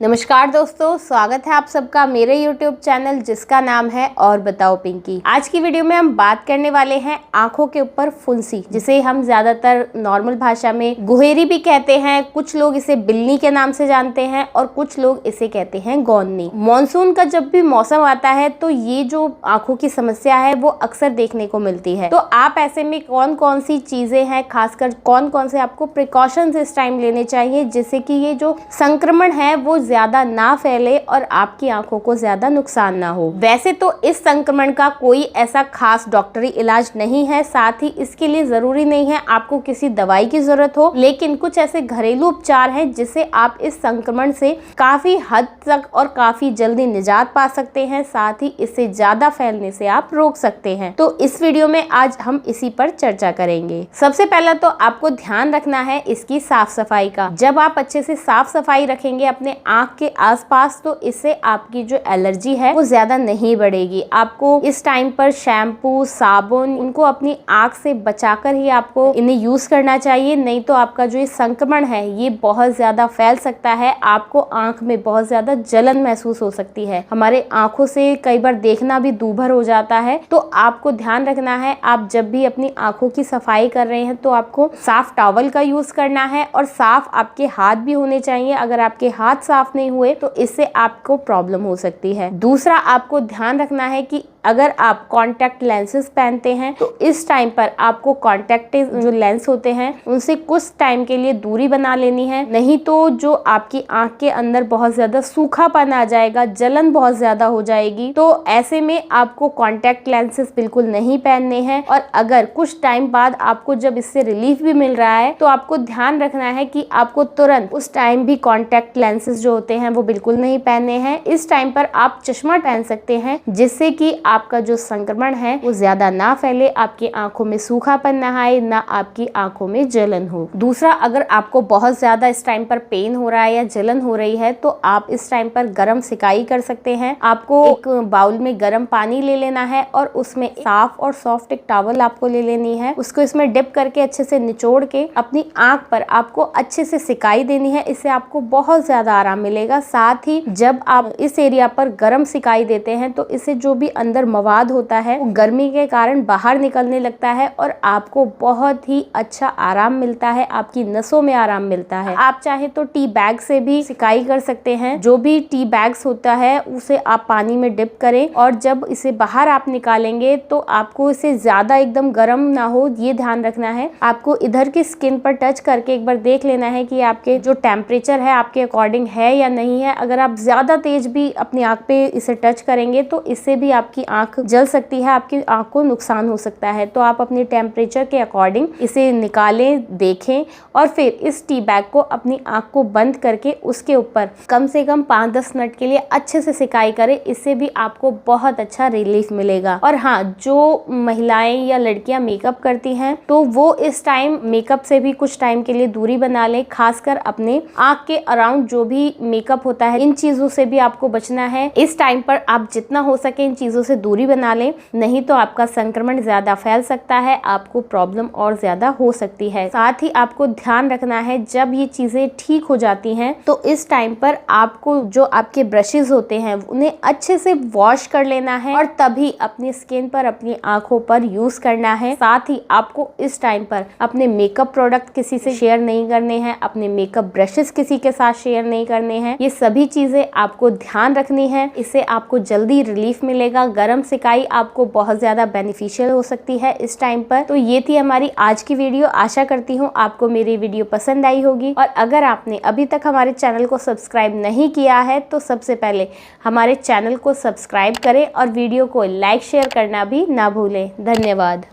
नमस्कार दोस्तों, स्वागत है आप सबका मेरे YouTube चैनल जिसका नाम है और बताओ पिंकी। आज की वीडियो में हम बात करने वाले हैं आंखों के ऊपर फुंसी, जिसे हम ज्यादातर नॉर्मल भाषा में गुहेरी भी कहते हैं। कुछ लोग इसे बिल्ली के नाम से जानते हैं और कुछ लोग इसे कहते हैं गौन्नी। मॉनसून का जब भी मौसम आता है तो ये जो आंखों की समस्या है वो अक्सर देखने को मिलती है। तो आप ऐसे में कौन कौन सी चीजें हैं, खासकर कौन कौन से आपको प्रिकॉशंस इस टाइम लेने चाहिए जिससे कि ये जो संक्रमण है वो ज्यादा ना फैले और आपकी आंखों को ज्यादा नुकसान ना हो। वैसे तो इस संक्रमण का कोई ऐसा खास डॉक्टरी इलाज नहीं है, साथ ही इसके लिए जरूरी नहीं है आपको किसी दवाई की जरूरत हो, लेकिन कुछ ऐसे घरेलू उपचार हैं जिससे आप इस संक्रमण से काफी हद तक और काफी जल्दी निजात पा सकते हैं, साथ ही इससे ज्यादा फैलने से आप रोक सकते हैं। तो इस वीडियो में आज हम इसी पर चर्चा करेंगे। सबसे पहला तो आपको ध्यान रखना है इसकी साफ सफाई का। जब आप अच्छे से साफ सफाई रखेंगे अपने आंख के आसपास तो इससे आपकी जो एलर्जी है वो ज्यादा नहीं बढ़ेगी। आपको इस टाइम पर शैम्पू, साबुन इनको अपनी आंख से बचाकर ही आपको इन्हें यूज करना चाहिए, नहीं तो आपका जो ये संक्रमण है ये बहुत ज्यादा फैल सकता है। आपको आंख में बहुत ज्यादा जलन महसूस हो सकती है, हमारे आंखों से कई बार देखना भी दूभर हो जाता है। तो आपको ध्यान रखना है, आप जब भी अपनी आंखों की सफाई कर रहे हैं तो आपको साफ टॉवल का यूज करना है और साफ आपके हाथ भी होने चाहिए। अगर आपके हाथ साफ नहीं हुए तो इससे आपको प्रॉब्लम हो सकती है। दूसरा आपको ध्यान रखना है कि अगर आप कॉन्टैक्ट लेंसेज पहनते हैं तो इस टाइम पर आपको कॉन्टैक्ट जो लेंस होते हैं उनसे कुछ टाइम के लिए दूरी बना लेनी है, नहीं तो जो आपकी आंख के अंदर बहुत ज्यादा सूखापन आ जाएगा, जलन बहुत ज्यादा हो जाएगी। तो ऐसे में आपको कॉन्टैक्ट लेंसेज बिल्कुल नहीं पहनने हैं। और अगर कुछ टाइम बाद आपको जब इससे रिलीफ भी मिल रहा है तो आपको ध्यान रखना है कि आपको तुरंत उस टाइम भी कॉन्टैक्ट लेंसेज जो होते हैं वो बिल्कुल नहीं पहनने हैं। इस टाइम पर आप चश्मा पहन सकते हैं जिससे कि आपका जो संक्रमण है वो ज्यादा ना फैले, आपकी आंखों में सूखापन ना आए, ना आपकी आंखों में जलन हो। दूसरा, अगर आपको बहुत ज्यादा इस टाइम पर पेन हो रहा है या जलन हो रही है तो आप इस टाइम पर गर्म सिकाई कर सकते हैं। आपको एक बाउल में गर्म पानी ले लेना है और उसमें साफ और सॉफ्ट एक टॉवल आपको ले लेनी है। उसको इसमें डिप करके अच्छे से निचोड़ के अपनी आंख पर आपको अच्छे से सिकाई देनी है। इससे आपको बहुत ज्यादा आराम मिलेगा। साथ ही जब आप इस एरिया पर गर्म सिकाई देते हैं तो इससे जो भी अंदर मवाद होता है वो गर्मी के कारण बाहर निकलने लगता है और आपको बहुत ही अच्छा आराम मिलता है, आपकी नसों में आराम मिलता है। आप चाहे तो टी बैग से भी सिकाई कर सकते हैं। जो भी टी बैग्स होता है उसे आप पानी में डिप करें और जब इसे बाहर आप निकालेंगे तो आपको इसे ज्यादा एकदम गर्म ना हो, ये ध्यान रखना है। आपको इधर की स्किन पर टच करके एक बार देख लेना है कि आपके जो टेम्परेचर है आपके अकॉर्डिंग है या नहीं है। अगर आप ज्यादा तेज भी अपनी आंख पे इसे टच करेंगे तो इससे भी आपकी आंख जल सकती है, आपकी आंख को नुकसान हो सकता है। तो आप अपने टेम्परेचर के अकॉर्डिंग इसे निकालें, देखें और फिर इस टी बैग को अपनी आंख को बंद करके उसके ऊपर कम से कम 5-10 मिनट के लिए अच्छे से सिकाई करें। इससे भी आपको बहुत अच्छा रिलीफ मिलेगा। और हाँ, जो महिलाएं या लड़कियां मेकअप करती हैं तो वो इस टाइम मेकअप से भी कुछ टाइम के लिए दूरी बना ले, खासकर अपने आंख के अराउंड जो भी मेकअप होता है इन चीजों से भी आपको बचना है। इस टाइम पर आप जितना हो सके इन चीजों से दूरी बना लें, नहीं तो आपका संक्रमण ज्यादा फैल सकता है, आपको प्रॉब्लम और ज्यादा हो सकती है। साथ ही आपको ध्यान रखना है जब ये चीजें ठीक हो जाती हैं तो इस टाइम पर आपको जो आपके ब्रशेस होते हैं उन्हें अच्छे से वॉश कर लेना है और तभी अपनी स्किन पर, अपनी आंखों पर यूज करना है। साथ ही आपको इस टाइम पर अपने मेकअप प्रोडक्ट किसी से शेयर नहीं करने हैं, अपने मेकअप ब्रशेस किसी के साथ शेयर नहीं करने हैं। ये सभी चीजें आपको ध्यान रखनी है, इससे आपको जल्दी रिलीफ मिलेगा। गर्म सिकाई आपको बहुत ज्यादा बेनिफिशियल हो सकती है इस टाइम पर। तो ये थी हमारी आज की वीडियो। आशा करती हूँ आपको मेरी वीडियो पसंद आई होगी और अगर आपने अभी तक हमारे चैनल को सब्सक्राइब नहीं किया है तो सबसे पहले हमारे चैनल को सब्सक्राइब करें और वीडियो को लाइक शेयर करना भी ना भूलें। धन्यवाद।